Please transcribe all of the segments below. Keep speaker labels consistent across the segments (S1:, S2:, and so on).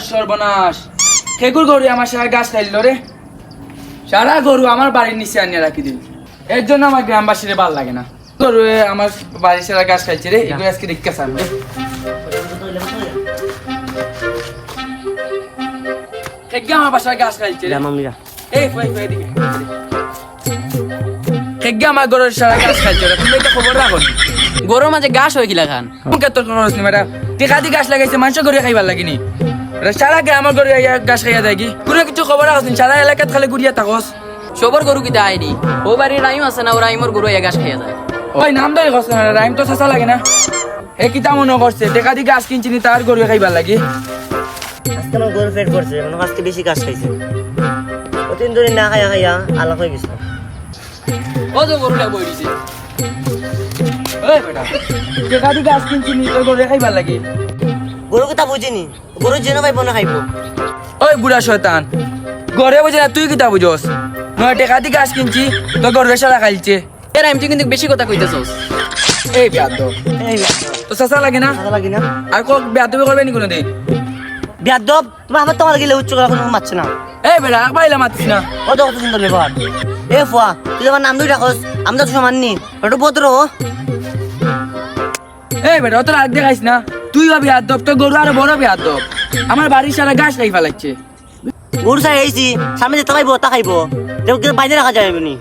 S1: সর্বনাশ কেকুর গরু আমার সারা গাছ খাইল রে সারা গরু আমার বাড়ির নিচে আনিয়ে রাখি দিল এর জন্য আমার গ্রামবাসীরে ভাল লাগে না গরু আমার বাড়ির সারা গাছ খাইছে রে এগুলো আজকে দেখতে চান আমার বাসায় গাছ খাইছে রে এই দিকে আমার গরুর সারা গাছ খাইছে রে তুমি এটা খবর রাখো
S2: গরুর মাঝে গাছ হয় কিলা খান
S1: তোর খরচ নি ম্যাডাম টেকাদি গাছ লাগাইছে মানুষ গরু খাইবার লাগিনি সারা গ্রামের গরু গাছ খাইয়া দেয় কি কোনো কিছু খবর রাখছ সারা এলাকাত খালি ঘুরিয়া থাকস
S2: সবর গরু কিতা আইনি ও বাড়ির রাইম আছে না ও রাইমর গরু গাছ খাইয়া যায়
S1: ওই নাম ধরে কষ্ট না রাইম তো চাচা লাগে না হে কিতা মনে করছে টেকাদি গাছ কিনছিনি তার গরু খাইবার লাগি
S3: আজকে আমার গরু পেট করছে মনে হয় আজকে বেশি গাছ খাইছে কতদিন ধরে না খাইয়া খাইয়া আলাপ হয়ে গেছে
S2: ও তো গরুটা বই দিছে
S1: ওই বেটা টেকাদি গাছ কিনছিনি তোর গরু খাইবার লাগি
S3: গরু কথা বুঝিনি গরু যেন পাইব না খাইব
S1: ওই বুড়া শয়তান গরে বুঝে না তুই কিতা বুঝস নয় টেকাদি গাছ কিনছি তোর গরু সারা খাইছে
S2: এ রাইম তুই কিন্তু বেশি কথা কইতেছস
S1: এই বেয়াদ
S3: এই
S1: তো চাচা লাগে না
S3: ভালো লাগে না
S1: আর কক বেয়াদ করবে নি কোনোদিন
S3: বিয়াদব তুমি আমার তোমার গেলে উচ্চ করা কোনো মারছে না
S1: এই বেটা পাইলা মাতিস না
S3: ও তো কত সুন্দর ব্যবহার এ ফুয়া তুই আমার নাম দুই রাখস আমরা তো সমান নি ওটা ভদ্র
S1: এই বেটা অত রাগ দেখাইস না তুই ভাবি আদব তোর গরু আরো বড় আদব আমার বাড়ির সারা গাছ খাই ফেলাচ্ছে
S3: গরু চাই আইছি সামনে যেতে খাইব তা খাইব বাইরে রাখা যাবে নি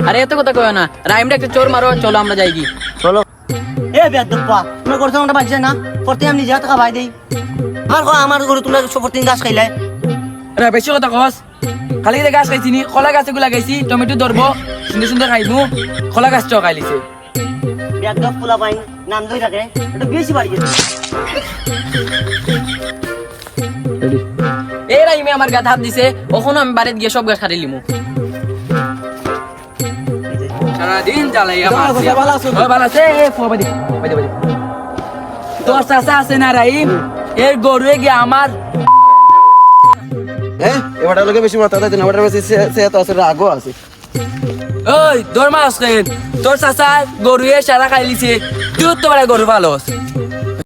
S2: আরে এত কথা কয় না রাইমটা একটা চোর মারো চলো আমরা যাই কি
S3: চলো এ বিয়াদব পা তোমার গরু ওটা বাজছে না প্রতি আমি নিজে টাকা ভাই দেই আমার গরু তোমরা প্রতিদিন গাছ খাইলাই
S1: রে বেশি কথা কস খালি গাছ খাইছি নি কলা গাছ এগুলো লাগাইছি টমেটো ধরবো সুন্দর সুন্দর খাইবো কলা গাছ চকাইলিছে
S3: বিয়াদব ফুলা পাই নাম দুই থাকে এটা বেশি বাড়ি গেছে
S2: এ রাইমে আমার গায়ে হাত দিছে ওখানে আমি বাড়িতে গিয়ে সব গাছ খাটি লিমু
S1: সারাদিন চালাইয়া ভালো আছে তোর চাচা আছে না রাইম এর গরু গিয়ে আমার
S4: এবারটা লোকে বেশি মাথা দেয় না বেশি সে তো আছে রাগও আছে
S1: ওই তোর মাস তোর চাচা গরু সারা খাইলিছে তুই তো গরু ভালো